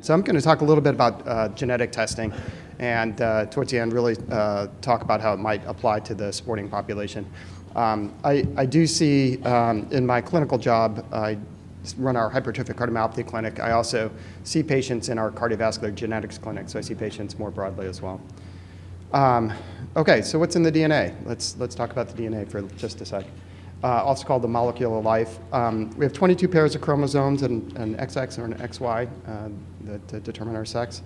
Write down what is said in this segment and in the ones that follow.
So I'm going to talk a little bit about genetic testing, and towards the end really talk about how it might apply to the sporting population. I do see in my clinical job, I run our hypertrophic cardiomyopathy clinic. I also see patients in our cardiovascular genetics clinic, so I see patients more broadly as well. Okay, so what's in the DNA? Let's talk about the DNA for just a sec. Also called the molecule of life. We have 22 pairs of chromosomes, an XX or an XY that determine our sex.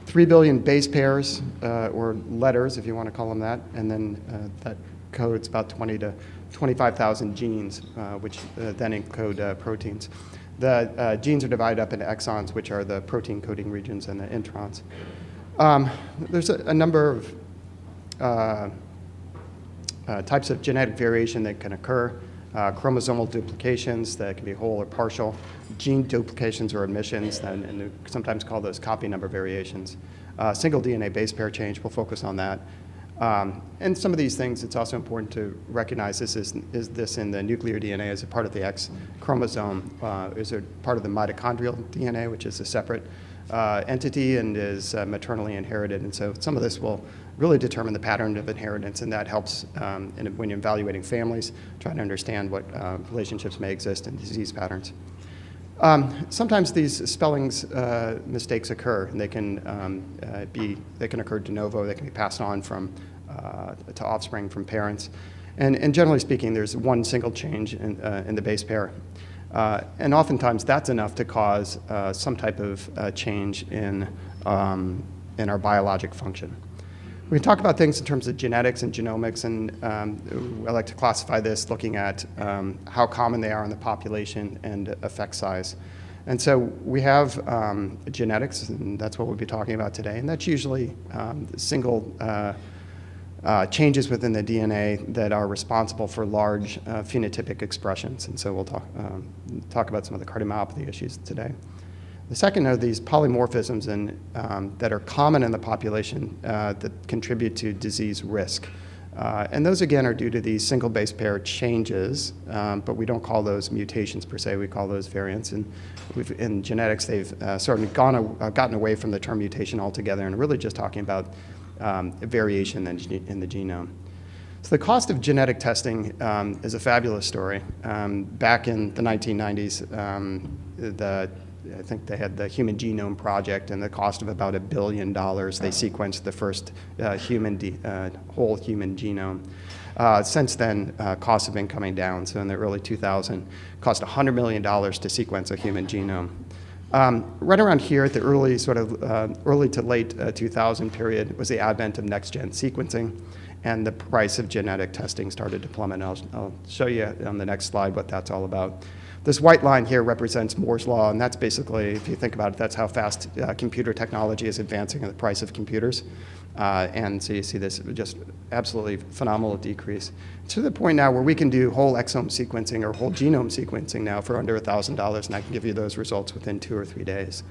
3 billion base pairs, or letters, if you want to call them that, and then that codes about 20 to 25,000 genes, which then encode proteins. The genes are divided up into exons, which are the protein coding regions, and the introns. There's a number of types of genetic variation that can occur. Chromosomal duplications that can be whole or partial, gene duplications or omissions, and we sometimes call those copy number variations. Single DNA base pair change, we'll focus on that. And some of these things, it's also important to recognize this is this in the nuclear DNA as a part of the X chromosome, is a part of the mitochondrial DNA, which is a separate entity and is maternally inherited. And so some of this will really determine the pattern of inheritance, and that helps when you're evaluating families, trying to understand what relationships may exist in disease patterns. Sometimes these spellings mistakes occur, and they can occur de novo. They can be passed on to offspring from parents, and generally speaking, there's one single change in the base pair, and oftentimes that's enough to cause some type of change in our biologic function. We can talk about things in terms of genetics and genomics, and I like to classify this looking at how common they are in the population and effect size. And so we have genetics, and that's what we'll be talking about today, and that's usually single changes within the DNA that are responsible for large phenotypic expressions, and so we'll talk about some of the cardiomyopathy issues today. The second are these polymorphisms that are common in the population that contribute to disease risk. And those, again, are due to these single base pair changes, but we don't call those mutations per se, we call those variants. And in genetics, they've sort of gotten away from the term mutation altogether and really just talking about variation in the genome. So the cost of genetic testing is a fabulous story. Back in the 1990s, I think they had the Human Genome Project, and the cost of about $1 billion. They sequenced the first whole human genome. Since then, costs have been coming down. So in the early 2000s, it cost $100 million to sequence a human genome. Right around here at the early to late 2000 period was the advent of next-gen sequencing, and the price of genetic testing started to plummet. I'll show you on the next slide what that's all about. This white line here represents Moore's Law, and that's basically, if you think about it, that's how fast computer technology is advancing in the price of computers. And so you see this just absolutely phenomenal decrease to the point now where we can do whole exome sequencing or whole genome sequencing now for under $1,000, and I can give you those results within 2 or 3 days.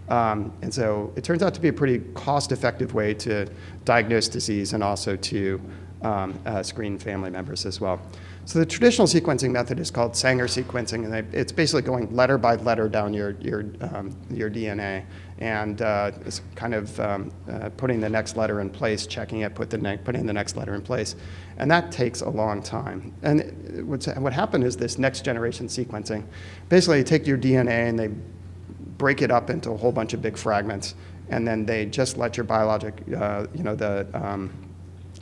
And so it turns out to be a pretty cost-effective way to diagnose disease and also to screen family members as well. So the traditional sequencing method is called Sanger sequencing, and it's basically going letter by letter down your DNA, and it's kind of putting the next letter in place, checking it, putting the next letter in place, and that takes a long time. And what happened is this next generation sequencing, basically you take your DNA and they break it up into a whole bunch of big fragments, and then they just let your biologic,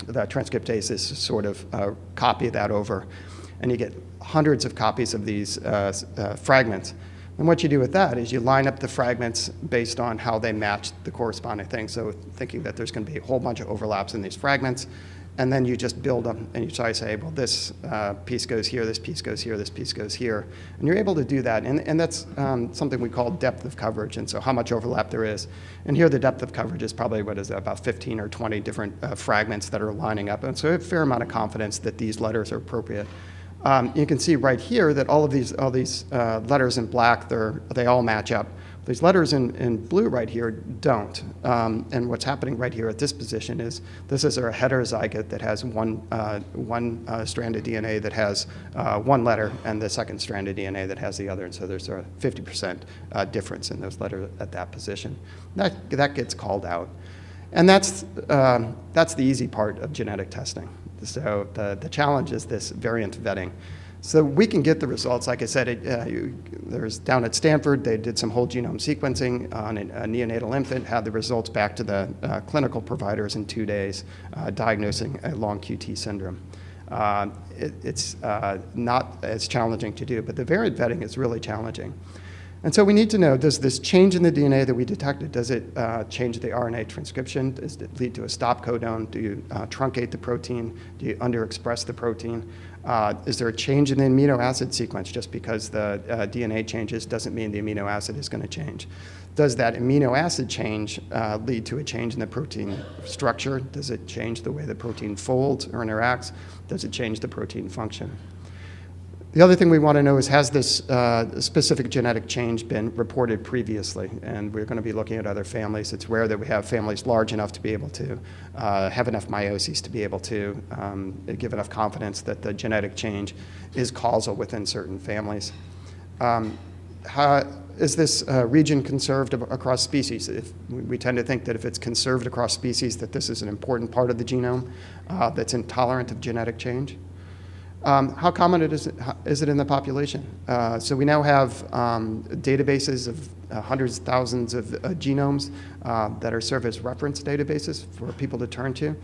the transcriptase is sort of copy that over, and you get hundreds of copies of these fragments. And what you do with that is you line up the fragments based on how they match the corresponding thing. So thinking that there's going to be a whole bunch of overlaps in these fragments, and then you just build them, and you try to say, well, this piece goes here, this piece goes here, this piece goes here. And you're able to do that, and that's something we call depth of coverage, and so how much overlap there is. And here the depth of coverage is probably, about 15 or 20 different fragments that are lining up, and so we have a fair amount of confidence that these letters are appropriate. You can see right here that all these letters in black, they all match up These letters in blue right here don't. And what's happening right here at this position is this is a heterozygote that has one strand of DNA that has one letter and the second strand of DNA that has the other. And so there's a 50% difference in those letters at that position. That gets called out. And that's the easy part of genetic testing. So the challenge is this variant vetting. So we can get the results. Like I said, there's down at Stanford, they did some whole genome sequencing on a neonatal infant, had the results back to the clinical providers in 2 days, diagnosing a long QT syndrome. It's not as challenging to do, but the variant vetting is really challenging. And so we need to know, does this change in the DNA that we detected, does it change the RNA transcription? Does it lead to a stop codon? Do you truncate the protein? Do you underexpress the protein? Is there a change in the amino acid sequence? Just because the DNA changes doesn't mean the amino acid is going to change. Does that amino acid change lead to a change in the protein structure? Does it change the way the protein folds or interacts? Does it change the protein function? The other thing we want to know is, has this specific genetic change been reported previously? And we're going to be looking at other families. It's rare that we have families large enough to be able to have enough meiosis to be able to give enough confidence that the genetic change is causal within certain families. Is this region conserved across species? We tend to think that if it's conserved across species, that this is an important part of the genome that's intolerant of genetic change. How common is it in the population? So we now have databases of hundreds of thousands of genomes that are served as reference databases for people to turn to.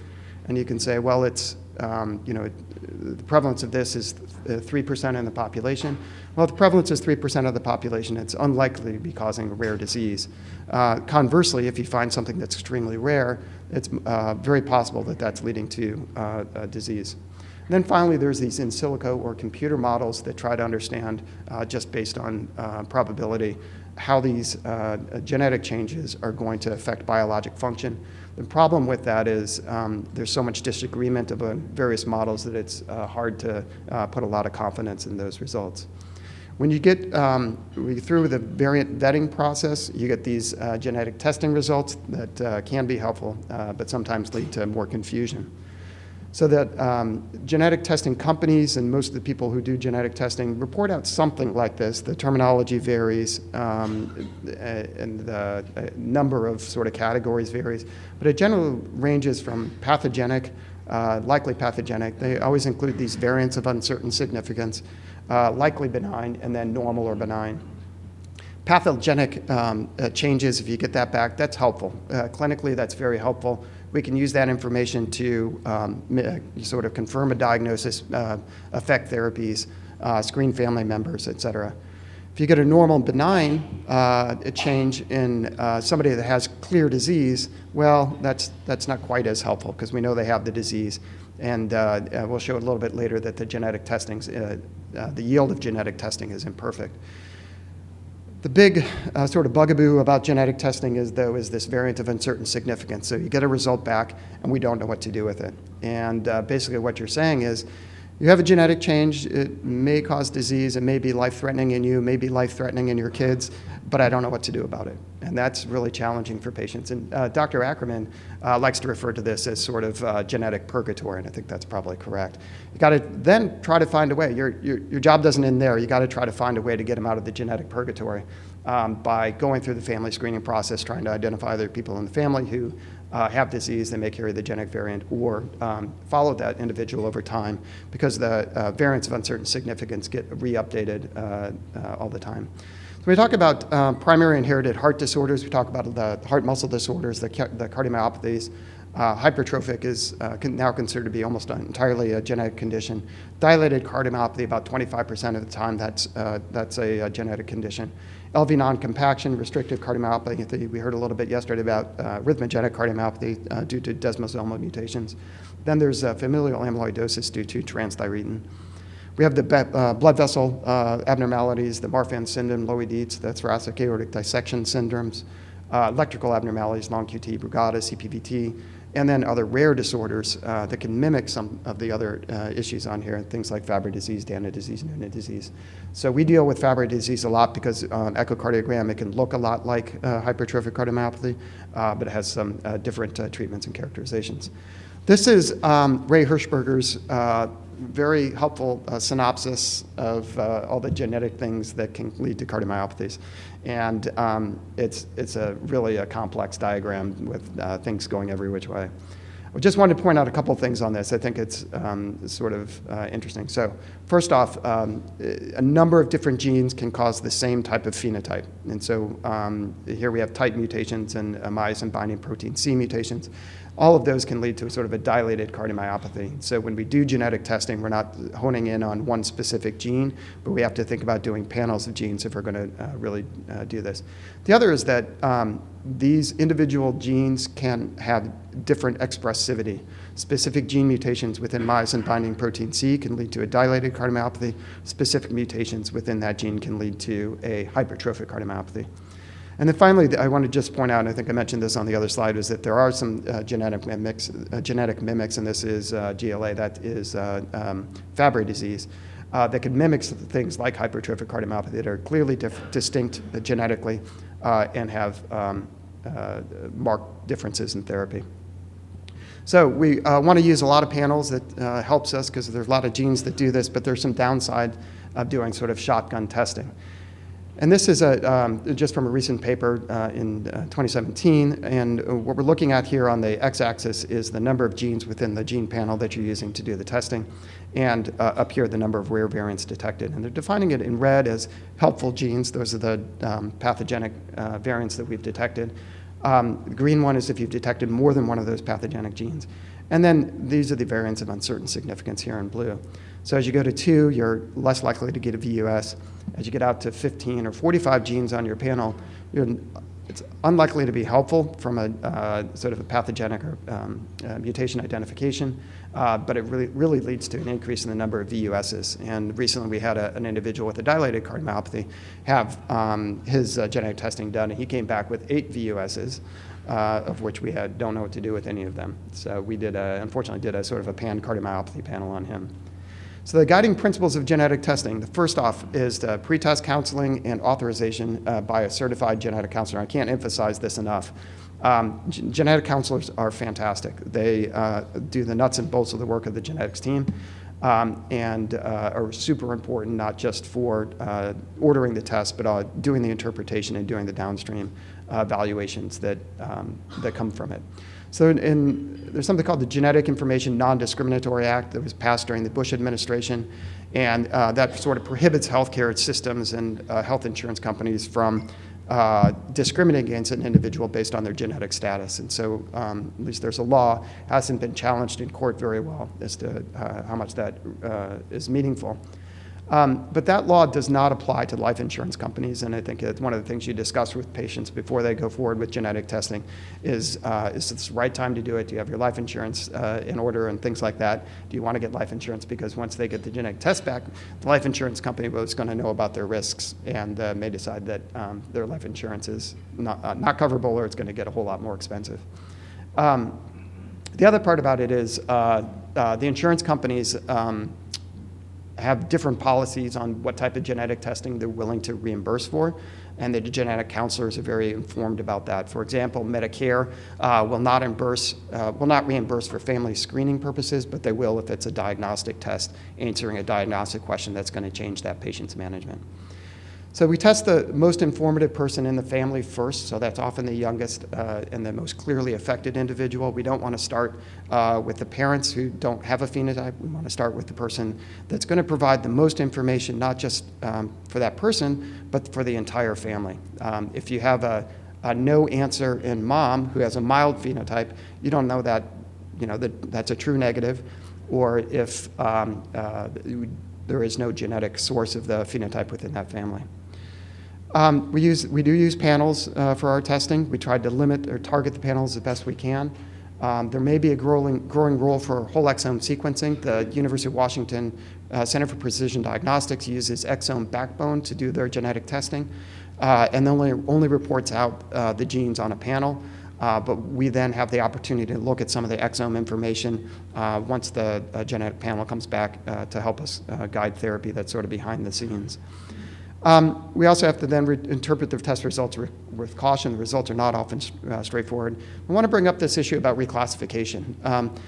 And you can say, well, it's, the prevalence of this is 3% in the population. Well, if the prevalence is 3% of the population, it's unlikely to be causing a rare disease. Conversely, if you find something that's extremely rare, it's very possible that that's leading to a disease. And then finally, there's these in silico or computer models that try to understand, just based on probability, how these genetic changes are going to affect biologic function. The problem with that is there's so much disagreement of various models that it's hard to put a lot of confidence in those results. When you get through the variant vetting process, you get these genetic testing results that can be helpful, but sometimes lead to more confusion. So that genetic testing companies and most of the people who do genetic testing report out something like this. The terminology varies and the number of sort of categories varies, but it generally ranges from pathogenic, likely pathogenic. They always include these variants of uncertain significance, likely benign, and then normal or benign. Pathogenic changes, if you get that back, that's helpful. Clinically, that's very helpful. We can use that information to sort of confirm a diagnosis, affect therapies, screen family members, et cetera. If you get a normal benign change in somebody that has clear disease, well, that's not quite as helpful because we know they have the disease. And we'll show a little bit later that the genetic testing, the yield of genetic testing is imperfect. The big sort of bugaboo about genetic testing is this variant of uncertain significance. So you get a result back, and we don't know what to do with it. And basically what you're saying is, you have a genetic change, it may cause disease, it may be life-threatening in you, may be life-threatening in your kids, but I don't know what to do about it. And that's really challenging for patients. And Dr. Ackerman likes to refer to this as sort of genetic purgatory, and I think that's probably correct. You got to then try to find a way. Your job doesn't end there. You got to try to find a way to get them out of the genetic purgatory by going through the family screening process, trying to identify other people in the family who have disease, they may carry the genetic variant, or follow that individual over time, because the variants of uncertain significance get re-updated all the time. So we talk about primary inherited heart disorders. We talk about the heart muscle disorders, the cardiomyopathies. Hypertrophic is now considered to be almost entirely a genetic condition. Dilated cardiomyopathy, about 25% of the time, that's a genetic condition. LV non-compaction, restrictive cardiomyopathy. We heard a little bit yesterday about arrhythmogenic cardiomyopathy due to desmosomal mutations. Then there's familial amyloidosis due to transthyretin. We have the blood vessel abnormalities, the Marfan syndrome, Loewy Dietz, the thoracic aortic dissection syndromes, electrical abnormalities, long QT, Brugada, CPVT, and then other rare disorders that can mimic some of the other issues on here, things like Fabry disease, Danon disease, Noonan disease. So we deal with Fabry disease a lot because on echocardiogram it can look a lot like hypertrophic cardiomyopathy, but it has some different treatments and characterizations. This is Ray Hirschberger's very helpful synopsis of all the genetic things that can lead to cardiomyopathies. And it's really a complex diagram with things going every which way. I just wanted to point out a couple of things on this. I think it's sort of interesting. So first off, a number of different genes can cause the same type of phenotype. And so here we have type mutations and myosin binding protein C mutations. All of those can lead to sort of a dilated cardiomyopathy. So when we do genetic testing, we're not honing in on one specific gene, but we have to think about doing panels of genes if we're going to really do this. The other is that these individual genes can have different expressivity. Specific gene mutations within myosin binding protein C can lead to a dilated cardiomyopathy. Specific mutations within that gene can lead to a hypertrophic cardiomyopathy. And then finally, I want to just point out, and I think I mentioned this on the other slide, is that there are some genetic mimics, and this is GLA, that is Fabry disease, that can mimic things like hypertrophic cardiomyopathy that are clearly distinct genetically and have marked differences in therapy. So we want to use a lot of panels. That helps us because there's a lot of genes that do this, but there's some downside of doing sort of shotgun testing. And this is just from a recent paper in 2017, and what we're looking at here on the x-axis is the number of genes within the gene panel that you're using to do the testing, and up here the number of rare variants detected. And they're defining it in red as helpful genes. Those are the pathogenic variants that we've detected. The green one is if you've detected more than one of those pathogenic genes. And then these are the variants of uncertain significance here in blue. So as you go to 2, you're less likely to get a VUS. As you get out to 15 or 45 genes on your panel, it's unlikely to be helpful from a sort of a pathogenic or mutation identification, but it really leads to an increase in the number of VUSs. And recently we had an individual with a dilated cardiomyopathy have his genetic testing done, and he came back with 8 VUSs. Of which we don't know what to do with any of them. So we unfortunately did a sort of a pan-cardiomyopathy panel on him. So the guiding principles of genetic testing, the first off is the pre-test counseling and authorization by a certified genetic counselor. I can't emphasize this enough. Genetic counselors are fantastic. They do the nuts and bolts of the work of the genetics team. And are super important, not just for ordering the test, but doing the interpretation and doing the downstream evaluations that come from it. So there's something called the Genetic Information Non-Discriminatory Act that was passed during the Bush administration, and that sort of prohibits healthcare systems and health insurance companies from discriminating against an individual based on their genetic status. And so at least there's a law, hasn't been challenged in court very well as to how much that is meaningful. But that law does not apply to life insurance companies, and I think it's one of the things you discuss with patients before they go forward with genetic testing is this the right time to do it? Do you have your life insurance in order and things like that? Do you want to get life insurance? Because once they get the genetic test back, the life insurance company is going to know about their risks and may decide that their life insurance is not coverable, or it's going to get a whole lot more expensive. The other part about it is the insurance companies have different policies on what type of genetic testing they're willing to reimburse for, and the genetic counselors are very informed about that. For example, Medicare will not reimburse for family screening purposes, but they will if it's a diagnostic test answering a diagnostic question that's going to change that patient's management. So we test the most informative person in the family first, so that's often the youngest and the most clearly affected individual. We don't want to start with the parents who don't have a phenotype. We want to start with the person that's going to provide the most information, not just for that person, but for the entire family. If you have a no answer in mom who has a mild phenotype, you don't know that, that's a true negative, or if there is no genetic source of the phenotype within that family. We do use panels for our testing. We tried to limit or target the panels as best we can. There may be a growing role for whole exome sequencing. The University of Washington Center for Precision Diagnostics uses exome backbone to do their genetic testing, and only reports out the genes on a panel. but we then have the opportunity to look at some of the exome information once the genetic panel comes back to help us guide therapy that's sort of behind the scenes. We also have to then interpret the test results with caution. The results are not often straightforward. I want to bring up this issue about reclassification.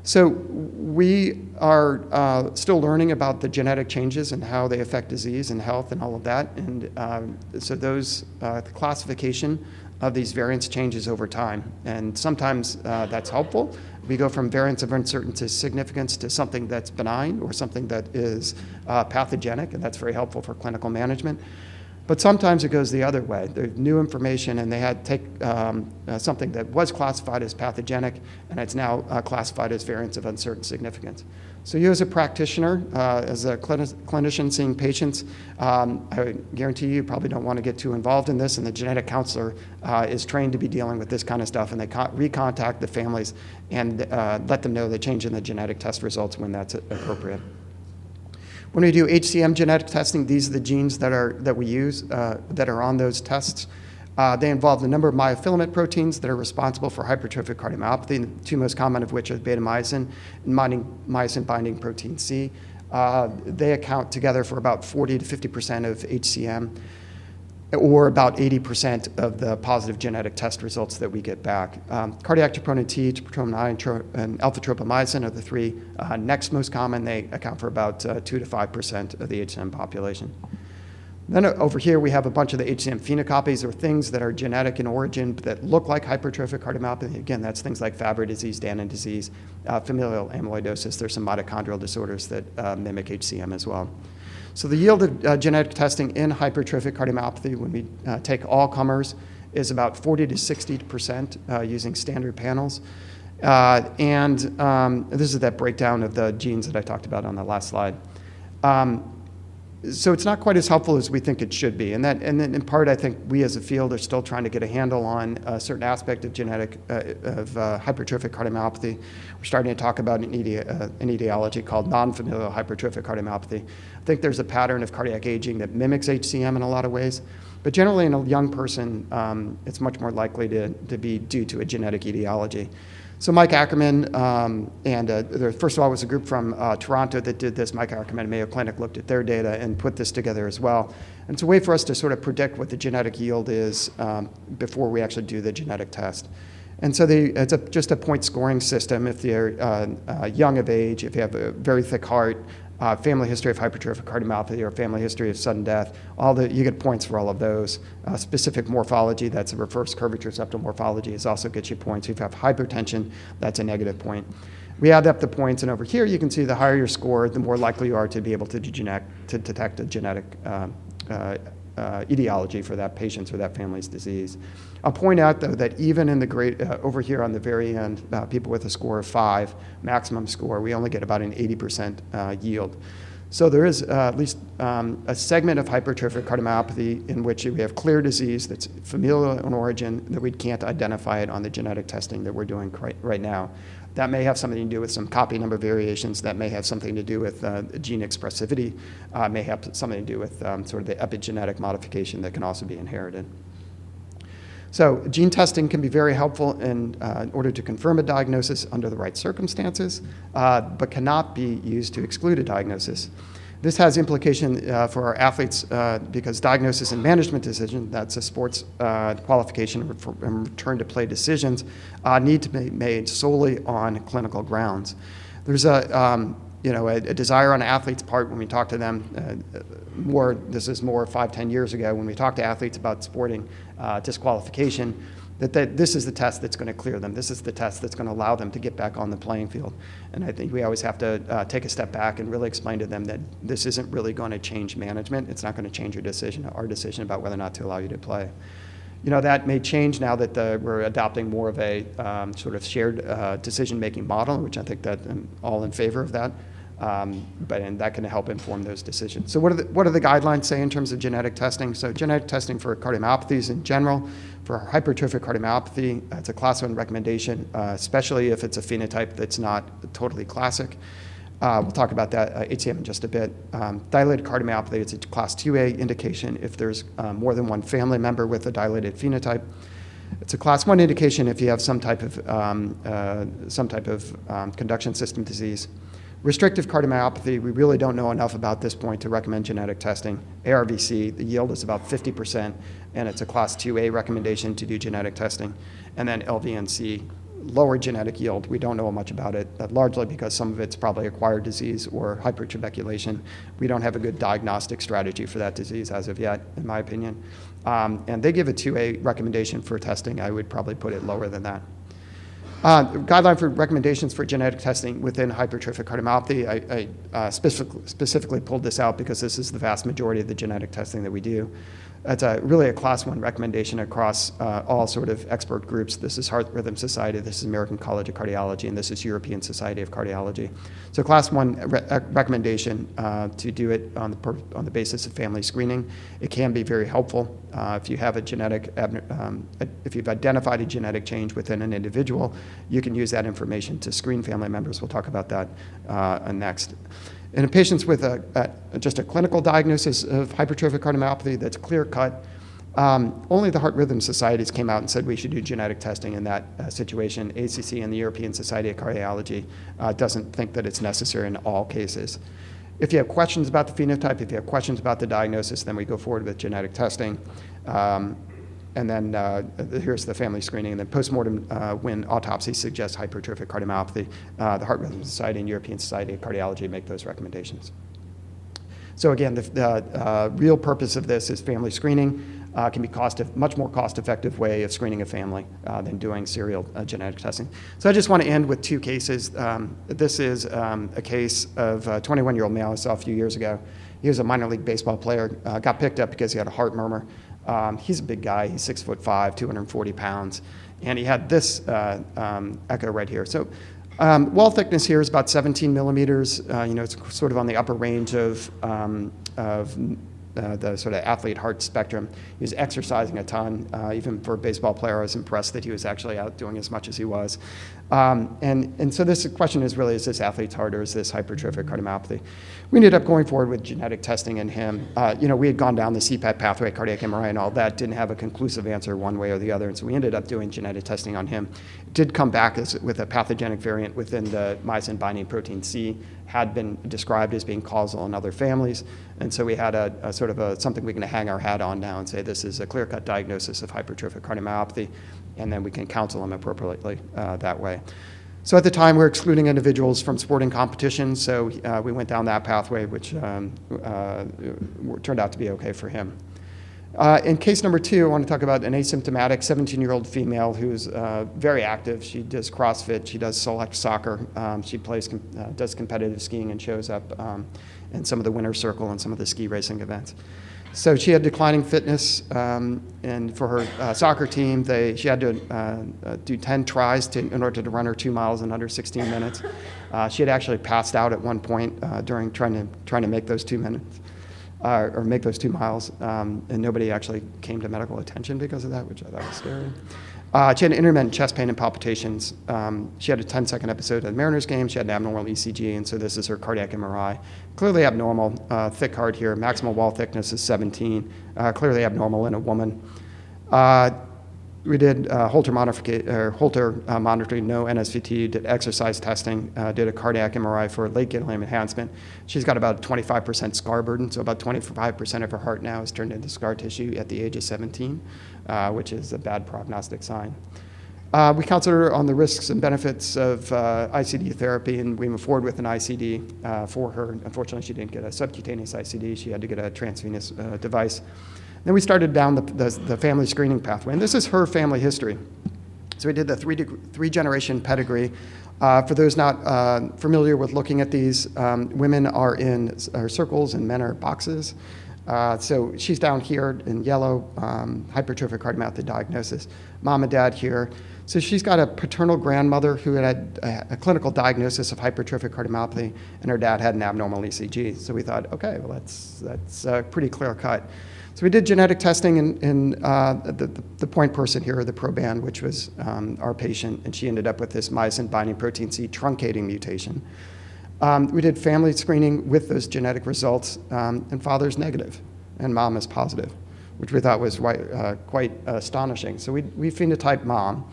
So we are still learning about the genetic changes and how they affect disease and health and all of that. And so those the classification of these variants changes over time. And sometimes that's helpful. We go from variants of uncertain to significance to something that's benign or something that is pathogenic, and that's very helpful for clinical management. But sometimes it goes the other way. There's new information, and they had to take something that was classified as pathogenic, and it's now classified as variants of uncertain significance. So you as a practitioner, as a clinician seeing patients, I guarantee you probably don't want to get too involved in this, and the genetic counselor is trained to be dealing with this kind of stuff, and they recontact the families and let them know the change in the genetic test results when that's appropriate. When we do HCM genetic testing, these are the genes that we use that are on those tests. They involve the number of myofilament proteins that are responsible for hypertrophic cardiomyopathy, the two most common of which are beta-myosin and myosin-binding protein C. They account together for about 40 to 50% of HCM, or about 80% of the positive genetic test results that we get back. Cardiac troponin T, troponin I, and alpha-tropomyosin are the three next most common. They account for about 2 to 5% of the HCM population. Then over here we have a bunch of the HCM phenocopies, or things that are genetic in origin but that look like hypertrophic cardiomyopathy. Again, that's things like Fabry disease, Danon disease, familial amyloidosis. There's some mitochondrial disorders that mimic HCM as well. So the yield of genetic testing in hypertrophic cardiomyopathy, when we take all comers, is about 40 to 60% using standard panels. This is that breakdown of the genes that I talked about on the last slide. So it's not quite as helpful as we think it should be. And then in part, I think we as a field are still trying to get a handle on a certain aspect of hypertrophic cardiomyopathy. We're starting to talk about an etiology called non-familial hypertrophic cardiomyopathy. I think there's a pattern of cardiac aging that mimics HCM in a lot of ways. But generally in a young person, it's much more likely to be due to a genetic etiology. So Mike Ackerman, first of all, it was a group from Toronto that did this. Mike Ackerman and Mayo Clinic looked at their data and put this together as well. And it's a way for us to sort of predict what the genetic yield is before we actually do the genetic test. And so it's just a point scoring system. If they're young of age, if you have a very thick heart, family history of hypertrophic cardiomyopathy, or family history of sudden death, you get points for all of those. Specific morphology, that's a reverse curvature septal morphology, also gets you points. If you have hypertension, that's a negative point. We add up the points, and over here you can see the higher your score, the more likely you are to be able to detect a genetic etiology for that patient's or that family's disease. I'll point out, though, that even in the grade over here on the very end, people with a score of 5, maximum score, we only get about an 80% yield. So there is at least a segment of hypertrophic cardiomyopathy in which we have clear disease that's familial in origin, that we can't identify it on the genetic testing that we're doing right now. That may have something to do with some copy number variations. That may have something to do with gene expressivity. May have something to do with sort of the epigenetic modification that can also be inherited. So gene testing can be very helpful in order to confirm a diagnosis under the right circumstances, but cannot be used to exclude a diagnosis. This has implication for our athletes because diagnosis and management decision, that's a sports qualification and return to play decisions, need to be made solely on clinical grounds. There's a desire on an athlete's part when we talk to them, this is more 5-10 years ago, when we talk to athletes about sporting disqualification, that this is the test that's going to clear them. This is the test that's going to allow them to get back on the playing field. And I think we always have to take a step back and really explain to them that this isn't really going to change management. It's not going to change our decision about whether or not to allow you to play. That may change now that we're adopting more of a sort of shared decision-making model, which I think that I'm all in favor of that. And that can help inform those decisions. So what do the guidelines say in terms of genetic testing? So genetic testing for cardiomyopathies in general, for hypertrophic cardiomyopathy, it's a class 1 recommendation, especially if it's a phenotype that's not totally classic. We'll talk about that HCM in just a bit. Dilated cardiomyopathy, it's a class 2A indication if there's more than one family member with a dilated phenotype. It's a class 1 indication if you have some type of conduction system disease. Restrictive cardiomyopathy, we really don't know enough about this point to recommend genetic testing. ARVC, the yield is about 50%, and it's a class 2A recommendation to do genetic testing. And then LVNC, lower genetic yield. We don't know much about it, largely because some of it's probably acquired disease or hypertrabeculation. We don't have a good diagnostic strategy for that disease as of yet, in my opinion. And they give a 2A recommendation for testing. I would probably put it lower than that. Guideline for recommendations for genetic testing within hypertrophic cardiomyopathy. I specifically pulled this out because this is the vast majority of the genetic testing that we do. It's really a class 1 recommendation across all sort of expert groups. This is Heart Rhythm Society, this is American College of Cardiology, and this is European Society of Cardiology. So class 1 recommendation to do it on the basis of family screening. It can be very helpful if you have a genetic, if you've identified a genetic change within an individual, you can use that information to screen family members. We'll talk about that next. In patients with just a clinical diagnosis of hypertrophic cardiomyopathy that's clear-cut, only the Heart Rhythm Societies came out and said we should do genetic testing in that situation. ACC and the European Society of Cardiology doesn't think that it's necessary in all cases. If you have questions about the phenotype, if you have questions about the diagnosis, then we go forward with genetic testing. And then here's the family screening. And then postmortem, when autopsy suggests hypertrophic cardiomyopathy, the Heart Rhythm Society and European Society of Cardiology make those recommendations. So again, the real purpose of this is family screening. Can be much more cost-effective way of screening a family than doing serial genetic testing. So I just want to end with 2 cases. This is a case of a 21-year-old male I saw a few years ago. He was a minor league baseball player, got picked up because he had a heart murmur. He's a big guy. He's 6'5", 240 pounds, and he had this echo right here. So wall thickness here is about 17 millimeters. It's sort of on the upper range of the sort of athlete heart spectrum. He was exercising a ton. Even for a baseball player, I was impressed that he was actually out doing as much as he was. And so this question is really, is this athlete's heart or is this hypertrophic cardiomyopathy? We ended up going forward with genetic testing in him. We had gone down the CPAP pathway, cardiac MRI and all that, didn't have a conclusive answer one way or the other, and so we ended up doing genetic testing on him. It did come back with a pathogenic variant within the myosin binding protein C, had been described as being causal in other families, and so we had a sort of something we can hang our hat on now and say this is a clear-cut diagnosis of hypertrophic cardiomyopathy, and then we can counsel them appropriately that way. So at the time, we were excluding individuals from sporting competitions, so we went down that pathway, which turned out to be okay for him. In case number 2, I want to talk about an asymptomatic 17-year-old female who's very active. She does CrossFit, she does select soccer, she does competitive skiing and shows up in some of the winner's circle and some of the ski racing events. So she had declining fitness, and for her soccer team, she had to do 10 tries in order to run her 2 miles in under 16 minutes. She had actually passed out at one point during trying to make those 2 minutes. Or make those 2 miles, and nobody actually came to medical attention because of that, which I thought was scary. She had intermittent chest pain and palpitations. She had a 10-second episode of the Mariners game. She had an abnormal ECG, and so this is her cardiac MRI. Clearly abnormal, thick heart here. Maximal wall thickness is 17. Clearly abnormal in a woman. We did Holter monitoring, no NSVT, did exercise testing, did a cardiac MRI for late gadolinium enhancement. She's got about 25% scar burden, so about 25% of her heart now is turned into scar tissue at the age of 17, which is a bad prognostic sign. We counseled her on the risks and benefits of ICD therapy, and we moved forward with an ICD for her. Unfortunately, she didn't get a subcutaneous ICD. She had to get a transvenous device. Then we started down the family screening pathway, and this is her family history. So we did the three-generation pedigree. For those not familiar with looking at these, women are in circles and men are boxes. So she's down here in yellow, hypertrophic cardiomyopathy diagnosis. Mom and dad here. So she's got a paternal grandmother who had a clinical diagnosis of hypertrophic cardiomyopathy, and her dad had an abnormal ECG. So we thought, okay, well, that's pretty clear cut. So we did genetic testing in the point person here, the proband, which was our patient, and she ended up with this myosin binding protein C truncating mutation. We did family screening with those genetic results, and father's negative, and mom is positive. which we thought was quite astonishing. So we phenotyped mom.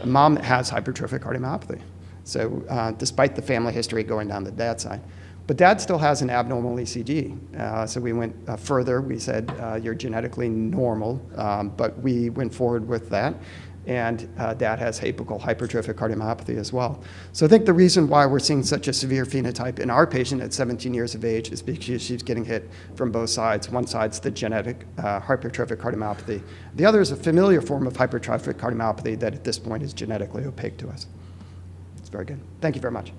Mom has hypertrophic cardiomyopathy. So despite the family history going down the dad's side. But dad still has an abnormal ECG. So we went further. We said, you're genetically normal, but we went forward with that. And dad has apical hypertrophic cardiomyopathy as well. So I think the reason why we're seeing such a severe phenotype in our patient at 17 years of age is because she's getting hit from both sides. One side's the genetic hypertrophic cardiomyopathy. The other is a familiar form of hypertrophic cardiomyopathy that at this point is genetically opaque to us. It's very good. Thank you very much.